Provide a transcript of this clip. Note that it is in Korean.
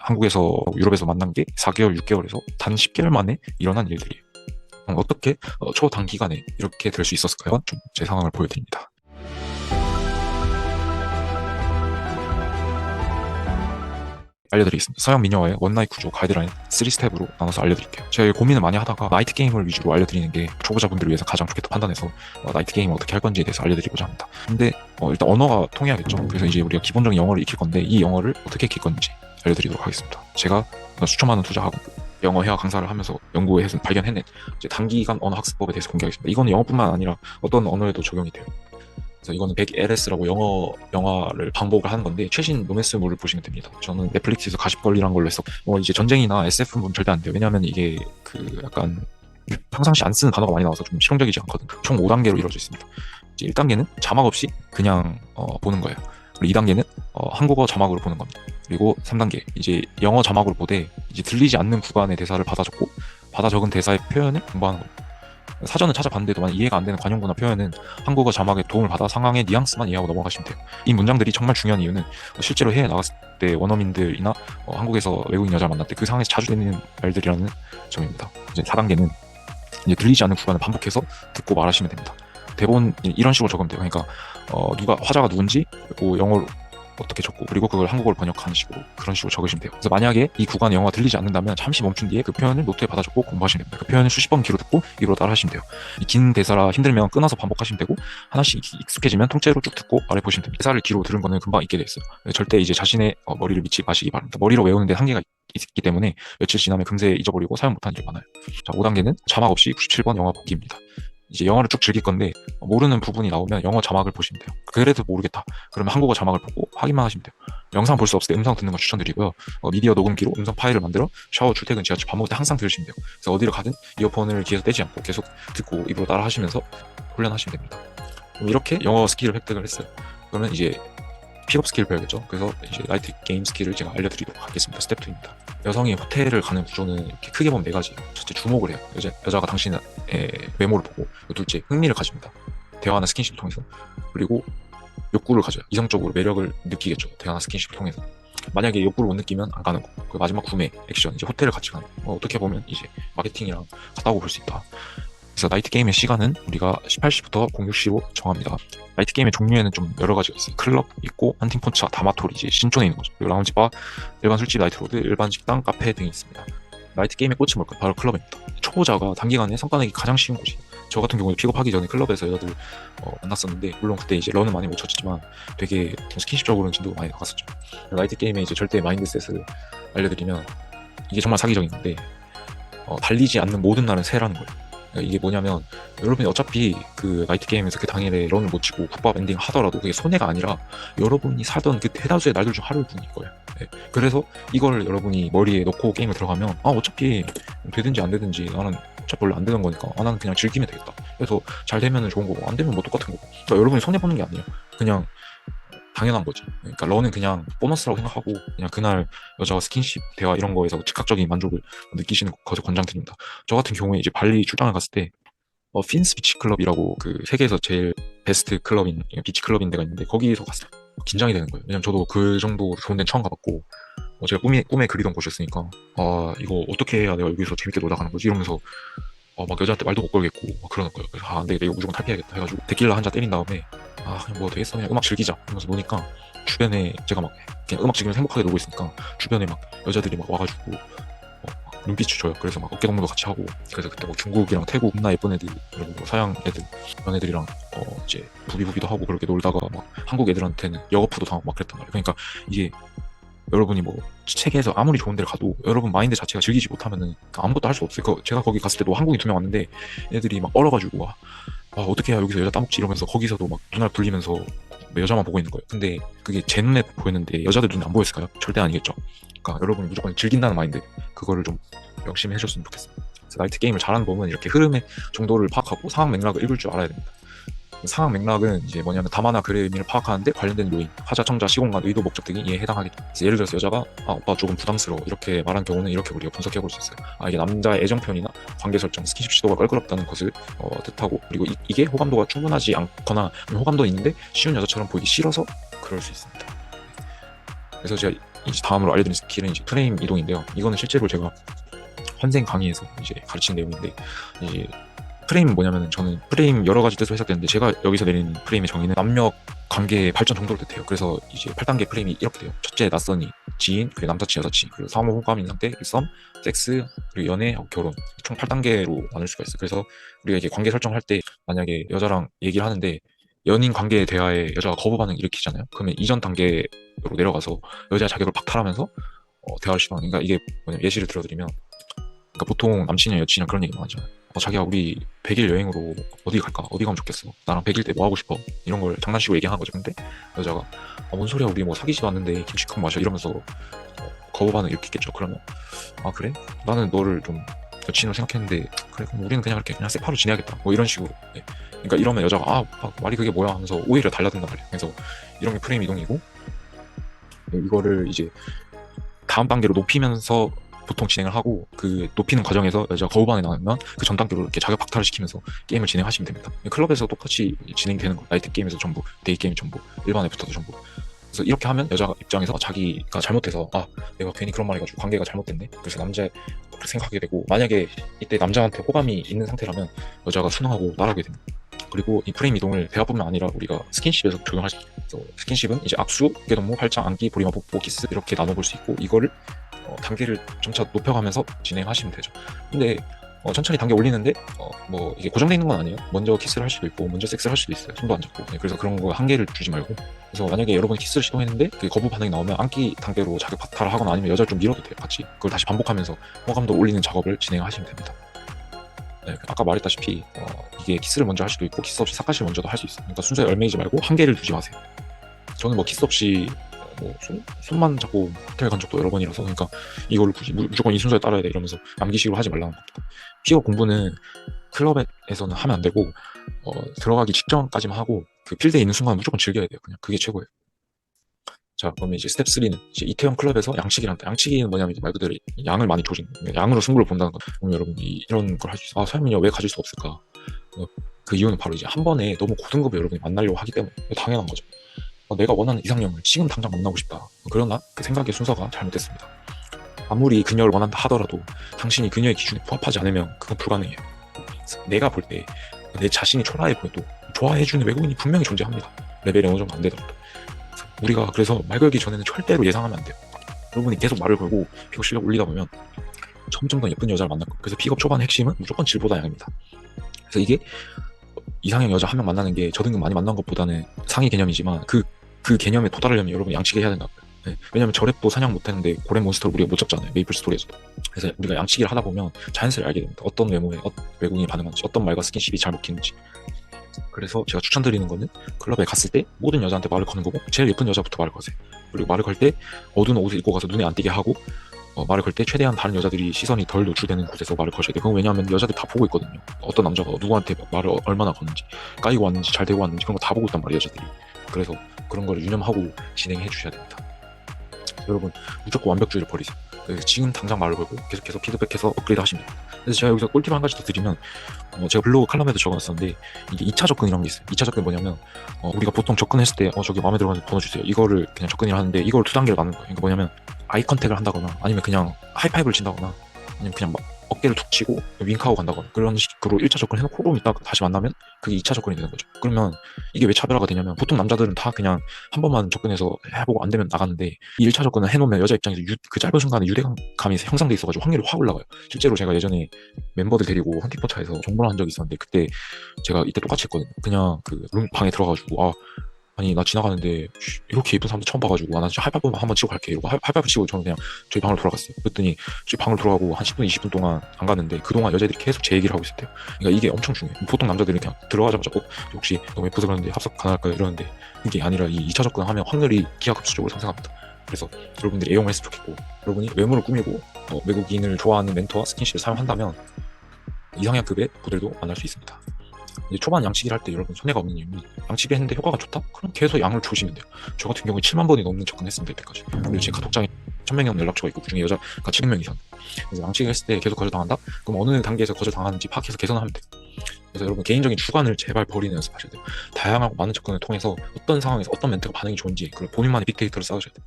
한국에서 유럽에서 만난 게 4개월, 6개월에서 단 10개월 만에 일어난 일들이에요. 어떻게 초단기간에 이렇게 될 수 있었을까요? 좀 제 상황을 보여드립니다. 알려드리겠습니다. 서양 미녀와의 원나잇 구조 가이드라인 3스텝으로 나눠서 알려드릴게요. 제가 고민을 많이 하다가 나이트 게임을 위주로 알려드리는 게 초보자분들을 위해서 가장 좋겠다 판단해서 나이트 게임을 어떻게 할 건지에 대해서 알려드리고자 합니다. 근데 일단 언어가 통해야겠죠. 그래서 이제 우리가 기본적인 영어를 익힐 건데 이 영어를 어떻게 익힐 건지 알려드리도록 하겠습니다. 제가 수천만 원 투자하고 영어 회화 강사를 하면서 연구해서 발견해낸 이제 단기간 언어 학습법에 대해서 공개하겠습니다. 이거는 영어뿐만 아니라 어떤 언어에도 적용이 돼요. 그래서 이거는 100LS라고 영화를 반복을 하는 건데 최신 로맨스물을 보시면 됩니다. 저는 넷플릭스에서 가십걸리란 걸로 했어. 이제 전쟁이나 SF는 절대 안 돼요. 왜냐하면 이게 그 약간 평상시 안 쓰는 단어가 많이 나와서 좀 실용적이지 않거든. 총 5단계로 이루어져 있습니다. 이제 1단계는 자막 없이 그냥 보는 거예요. 그리고 2단계는 한국어 자막으로 보는 겁니다. 그리고 3단계 이제 영어 자막으로 보되 이제 들리지 않는 구간의 대사를 받아 적은 대사의 표현을 공부하는 겁니다. 사전을 찾아봤는데도 만약 이해가 안 되는 관용구나 표현은 한국어 자막의 도움을 받아 상황의 뉘앙스만 이해하고 넘어가시면 돼요. 이 문장들이 정말 중요한 이유는 실제로 해외에 나갔을 때 원어민들이나 한국에서 외국인 여자를 만날 때 그 상황에서 자주 듣는 말들이라는 점입니다. 이제 4단계는 이제 들리지 않는 구간을 반복해서 듣고 말하시면 됩니다. 대본 이런 식으로 적으면 돼요. 그러니까 누가 화자가 누군지 그리고 영어로 어떻게 적고 그리고 그걸 한국어로 번역하는 식으로 그런 식으로 적으시면 돼요. 그래서 만약에 이 구간 영어가 들리지 않는다면 잠시 멈춘 뒤에 그 표현을 노트에 받아 적고 공부하시면 됩니다. 그 표현을 수십 번 귀로 듣고 입으로 따라 하시면 돼요. 이 긴 대사라 힘들면 끊어서 반복하시면 되고 하나씩 익숙해지면 통째로 쭉 듣고 말해보시면 됩니다. 대사를 귀로 들은 거는 금방 잊게 돼 있어요. 절대 이제 자신의 머리를 믿지 마시기 바랍니다. 머리로 외우는데 한계가 있기 때문에 며칠 지나면 금세 잊어버리고 사용 못하는 일이 많아요. 자, 5단계는 자막 없이 97번 영화 보기입니다. 이제 영어를 쭉 즐길 건데 모르는 부분이 나오면 영어 자막을 보시면 돼요. 그래도 모르겠다. 그러면 한국어 자막을 보고 확인만 하시면 돼요. 영상 볼 수 없을 때 음성 듣는 거 추천드리고요. 미디어 녹음기로 음성 파일을 만들어 샤워, 출퇴근, 지하철, 밥 먹을 때 항상 들으시면 돼요. 그래서 어디를 가든 이어폰을 귀에서 떼지 않고 계속 듣고 입으로 따라 하시면서 훈련하시면 됩니다. 이렇게 영어 스킬을 획득을 했어요. 그러면 이제 픽업 스킬을 배워야겠죠. 그래서 이제 나이트 게임 스킬을 제가 알려드리도록 하겠습니다. 스텝 2입니다. 여성이 호텔을 가는 구조는 이렇게 크게 보면 4가지예요. 첫째, 주목을 해요. 여자가 당신의 외모를 보고. 둘째, 흥미를 가집니다. 대화나 스킨십을 통해서. 그리고 욕구를 가져요. 이성적으로 매력을 느끼겠죠. 대화나 스킨십을 통해서. 만약에 욕구를 못 느끼면 안 가는 거. 그 마지막 구매, 액션, 이제 호텔을 같이 가는 거. 어떻게 보면 이제 마케팅이랑 같다고 볼 수 있다. 그래서 나이트 게임의 시간은 우리가 18시부터 06시로 정합니다. 나이트 게임의 종류에는 좀 여러 가지가 있어요. 클럽 있고, 헌팅 폰차, 다마토리, 이제 신촌에 있는 거죠. 그리고 라운지바, 일반 술집, 나이트로드, 일반 식당, 카페 등이 있습니다. 나이트 게임의 꽃은 뭘까요? 바로 클럽입니다. 초보자가 단기간에 성과 내기 가장 쉬운 곳이에요. 저 같은 경우에 픽업하기 전에 클럽에서 여자들 만났었는데, 물론 그때 이제 런은 많이 못 쳤지만 되게 스킨십적으로는 진도가 많이 나갔었죠. 나이트 게임의 이제 절대 마인드셋을 알려드리면 이게 정말 사기적인 건데, 달리지 않는 모든 날은 새라는 거예요. 이게 뭐냐면 여러분이 어차피 그 나이트 게임에서 그 당일에 런을 못 치고 국밥 엔딩 하더라도 그게 손해가 아니라 여러분이 살던 그 대다수의 날들 중 하루일 뿐일 거예요. 네. 그래서 이걸 여러분이 머리에 넣고 게임을 들어가면 어차피 되든지 안 되든지 나는 어차피 원래 안 되는 거니까 나는 그냥 즐기면 되겠다. 그래서 잘 되면 좋은 거고 안 되면 뭐 똑같은 거고. 그러니까 여러분이 손해 보는 게 아니에요. 그냥 당연한 거지. 그러니까 런은 그냥 보너스라고 생각하고 그냥 그날 여자와 스킨십, 대화 이런 거에서 즉각적인 만족을 느끼시는 것을 권장드립니다. 저 같은 경우에 이제 발리 출장을 갔을 때 핀스 비치 클럽이라고 그 세계에서 제일 베스트 클럽인 비치 클럽인 데가 있는데 거기에서 갔어요. 긴장이 되는 거예요. 왜냐면 저도 그 정도 좋은 데는 처음 가봤고 제가 꿈에 그리던 곳이었으니까 이거 어떻게 해야 내가 여기서 재밌게 놀다 가는 거지 이러면서 막 여자한테 말도 못 걸겠고 막 그러는 거예요. 그래서 안 되겠다, 이거 무조건 탈피해야겠다 해가지고 데킬라 한 잔 때린 다음에 그냥 뭐 되겠어, 그냥 음악 즐기자 이러면서 노니까 주변에 제가 막 그냥 음악 즐기면서 행복하게 놀고 있으니까 주변에 막 여자들이 막 와가지고 막 눈빛을 줘요. 그래서 막 어깨동무도 같이 하고. 그래서 그때 뭐 중국이랑 태국 겁나 예쁜 애들 그리고 뭐 서양 애들 이런 애들이랑 이제 부비부비도 하고 그렇게 놀다가 막 한국 애들한테는 역어프도 당하고 막 그랬단 말이에요. 그러니까 이게 여러분이 뭐 세계에서 아무리 좋은 데를 가도 여러분 마인드 자체가 즐기지 못하면은 아무것도 할 수 없어요. 제가 거기 갔을 때도 한국인 2명 왔는데 애들이 막 얼어가지고 어떻게 해야 여기서 여자 따먹지 이러면서 거기서도 막 눈알 불리면서 여자만 보고 있는 거예요. 근데 그게 제 눈에 보였는데 여자들 눈에 안 보였을까요? 절대 아니겠죠. 그러니까 여러분이 무조건 즐긴다는 마인드 그거를 좀 명심해 주셨으면 좋겠습니다. 그래서 나이트 게임을 잘하는 법은 이렇게 흐름의 정도를 파악하고 상황 맥락을 읽을 줄 알아야 됩니다. 상황 맥락은 이제 뭐냐면 담화나 글의 의미를 파악하는데 관련된 요인, 화자, 청자, 시공간, 의도, 목적 등이 이해에 해당하겠죠. 그래서 예를 들어서 여자가 오빠 조금 부담스러워 이렇게 말한 경우는 이렇게 우리가 분석해 볼 수 있어요. 이게 남자의 애정 표현이나 관계 설정, 스킨십 시도가 껄끄럽다는 것을 뜻하고 그리고 이게 호감도가 충분하지 않거나 호감도 있는데 쉬운 여자처럼 보이기 싫어서 그럴 수 있습니다. 그래서 제가 이제 다음으로 알려드린 스킬은 이제 프레임 이동인데요. 이거는 실제로 제가 환생 강의에서 이제 가르친 내용인데, 이제 프레임은 뭐냐면은, 저는 프레임 여러 가지 뜻으로 해석되는데, 제가 여기서 내리는 프레임의 정의는 남녀 관계 발전 정도로 뜻해요. 그래서 이제 8단계 프레임이 이렇게 돼요. 첫째, 낯선이, 지인, 그리고 남사친, 여사친, 그리고 상호 호감인 상태, 썸, 섹스, 그리고 연애, 결혼. 총 8단계로 나눌 수가 있어요. 그래서 우리가 이제 관계 설정할 때, 만약에 여자랑 얘기를 하는데 연인 관계 대화에 여자가 거부 반응 일으키잖아요. 그러면 이전 단계로 내려가서 여자의 자격을 박탈하면서 대화를 시도하는. 그러니까 이게 뭐냐면, 예시를 들어드리면, 그러니까 보통 남친이나 여친이랑 그런 얘기 많이 하잖아요. 자기야, 우리 100일 여행으로 어디 갈까? 어디 가면 좋겠어? 나랑 100일 때 뭐 하고 싶어? 이런 걸 장난식으로 얘기하는 거죠. 근데 여자가 뭔 소리야, 우리 뭐 사귀지도 않는데 김치국 마셔, 이러면서 거부 반응 일으키겠죠. 그러면 그래? 나는 너를 좀 여친으로 생각했는데, 그래, 그럼 우리는 그냥 이렇게 그냥 세파로 지내야겠다, 뭐 이런 식으로. 네. 그러니까 이러면 여자가 말이 그게 뭐야 하면서 오히려 달라든단 말이에요. 그래서 이런 게 프레임 이동이고, 네, 이거를 이제 다음 단계로 높이면서 보통 진행을 하고, 그 높이는 과정에서 여자가 거부 반응이 나오면 그 전 단계로 이렇게 자격 박탈을 시키면서 게임을 진행하시면 됩니다. 클럽에서 똑같이 진행되는 거, 나이트 게임에서 전부, 데이 게임 전부, 일반 애프터도 전부. 그래서 이렇게 하면 여자 입장에서 자기가 잘못해서 내가 괜히 그런 말 해가지고 관계가 잘못됐네, 그래서 남자 그렇게 생각하게 되고, 만약에 이때 남자한테 호감이 있는 상태라면 여자가 순응하고 따라오게 됩니다. 그리고 이 프레임 이동을 대화뿐만 아니라 우리가 스킨십에서 적용할 수 있어요. 스킨십은 이제 악수, 어깨동무, 팔짱, 안기, 보리마, 뽀뽀, 키스 이렇게 나눠볼 수 있고, 이거를 단계를 점차 높여가면서 진행하시면 되죠. 근데 천천히 단계 올리는데 뭐 이게 고정되어 있는 건 아니에요. 먼저 키스를 할 수도 있고 먼저 섹스를 할 수도 있어요. 손도 안 잡고. 네, 그래서 그런 거 한계를 두지 말고, 그래서 만약에 여러분이 키스를 시도했는데 그 거부 반응이 나오면 안기 단계로 자격 박탈을 하거나 아니면 여자를 좀 밀어도 돼요. 같이 그걸 다시 반복하면서 호감도 올리는 작업을 진행하시면 됩니다. 네, 아까 말했다시피 이게 키스를 먼저 할 수도 있고 키스 없이 사카시를 먼저도 할 수 있어요. 그러니까 순서에 얽매이지 말고 한계를 두지 마세요. 저는 뭐 키스 없이 손만 잡고 호텔 간 적도 여러 번이라서, 그러니까 이걸 굳이 무조건 이 순서에 따라야 돼 이러면서 암기식으로 하지 말라는 겁니다. 픽업 공부는 클럽에서는 하면 안 되고, 들어가기 직전까지만 하고, 그 필드에 있는 순간 무조건 즐겨야 돼요. 그냥 그게 최고예요. 자, 그러면 이제 스텝 3는 이제 이태원 클럽에서 양치기를 한다. 양치기는 뭐냐면 이제 말 그대로 양을 많이 조진, 양으로 승부를 본다는 거. 그럼 여러분이 이런 걸 할 수 있어요. 설명이 왜 가질 수 없을까? 그 이유는 바로 이제 한 번에 너무 고등급을 여러분이 만나려고 하기 때문에 당연한 거죠. 내가 원하는 이상형을 지금 당장 만나고 싶다, 그러나 그 생각의 순서가 잘못됐습니다. 아무리 그녀를 원한다 하더라도 당신이 그녀의 기준에 부합하지 않으면 그건 불가능해요. 내가 볼 때 내 자신이 초라해 보여도 좋아해주는 외국인이 분명히 존재합니다. 레벨이 어느 정도 안 되더라도. 우리가 그래서 말 걸기 전에는 절대로 예상하면 안 돼요. 여러분이 계속 말을 걸고 픽업 실력 올리다 보면 점점 더 예쁜 여자를 만날 거예요. 그래서 픽업 초반의 핵심은 무조건 질보다 양입니다. 그래서 이게 이상형 여자 한 명 만나는 게 저등급 많이 만난 것보다는 상위 개념이지만, 그 개념에 도달하려면 여러분이 양치기 해야 된다고요. 네. 왜냐면 저랩도 사냥 못했는데 고래 몬스터를 우리가 못 잡잖아요, 메이플 스토리에서도. 그래서 우리가 양치기를 하다 보면 자연스레 알게 됩니다. 어떤 외모에 외국인이 반응하는지, 어떤 말과 스킨십이 잘 먹히는지. 그래서 제가 추천드리는 거는 클럽에 갔을 때 모든 여자한테 말을 거는 거고, 제일 예쁜 여자부터 말을 거세요. 그리고 말을 걸 때 어두운 옷을 입고 가서 눈에 안 띄게 하고, 말을 걸 때 최대한 다른 여자들이 시선이 덜 노출되는 곳에서 말을 거셔야 돼요. 그건 왜냐하면 여자들이 다 보고 있거든요. 어떤 남자가 누구한테 말을 얼마나 거는지, 까이고 왔는지 잘 되고 왔는지, 그런 거 다 보고 있단 말이에요, 여자들이. 그래서 그런 거를 유념하고 진행해 주셔야 됩니다. 여러분, 무조건 완벽주의를 버리세요. 지금 당장 말을 걸고 계속해서 피드백해서 업그레이드 하시면 됩니다. 그래서 제가 여기서 꿀팁 한 가지 더 드리면, 제가 블로그 칼럼에도 적어놨었는데, 이게 2차 접근이라는 게 있어요. 2차 접근이 뭐냐면, 우리가 보통 접근했을 때 저기 마음에 들어가는 번호 주세요, 이거를 그냥 접근이라 하는데, 이걸 두 단계로 나누는 거예요. 그러니까 뭐냐면 아이 컨택을 한다거나, 아니면 그냥 하이파이브를 친다거나, 아니면 그냥 막 어깨를 툭 치고 윙크하고 간다거나, 그런 식으로 1차 접근 해놓고 좀 이따 다시 만나면 그게 2차 접근이 되는 거죠. 그러면 이게 왜 차별화가 되냐면, 보통 남자들은 다 그냥 한 번만 접근해서 해보고 안 되면 나가는데, 이 1차 접근을 해놓으면 여자 입장에서 그 짧은 순간에 유대감이 형성돼 있어가지고 확률이 확 올라가요. 실제로 제가 예전에 멤버들 데리고 헌팅포차에서 정보를 한 적이 있었는데, 그때 제가 이때 똑같이 했거든요. 그냥 그 룸방에 들어가가지고 아니 나 지나가는데 이렇게 예쁜 사람도 처음 봐가지고 나 진짜 하이파이브 한번 치고 갈게 이러고 하이파이브 치고 저는 그냥 저희 방으로 돌아갔어요. 그랬더니 저희 방으로 돌아가고 한 10분 20분 동안 안 갔는데, 그동안 여자들이 계속 제 얘기를 하고 있었대요. 그러니까 이게 엄청 중요해요. 보통 남자들은 그냥 들어가자마자 혹시 너무 예뻐서 그러는데 합석 가능할까요 이러는데, 이게 아니라 이 2차 접근하면 확률이 기하급수적으로 상승합니다. 그래서 여러분들이 애용을 했으면 좋겠고, 여러분이 외모를 꾸미고 외국인을 좋아하는 멘토와 스킨십을 사용한다면 이상향급의 모델도 만날 수 있습니다. 이제 초반 양치기를 할 때 여러분 손해가 없는 이유는, 양치기 했는데 효과가 좋다? 그럼 계속 양을 조시면 돼요. 저 같은 경우에 7만 번이 넘는 접근했습니다, 이때까지. 그리고 제 카톡장에 1000명 연락처가 있고 그중에 여자가 700명 이상. 그래서 양치기 했을 때 계속 거절당한다? 그럼 어느 단계에서 거절당하는지 파악해서 개선하면 돼요. 그래서 여러분 개인적인 주관을 제발 버리는 연습하셔야 돼요. 다양하고 많은 접근을 통해서 어떤 상황에서 어떤 멘트가 반응이 좋은지, 그리고 본인만의 빅데이터를 쌓으셔야 돼요.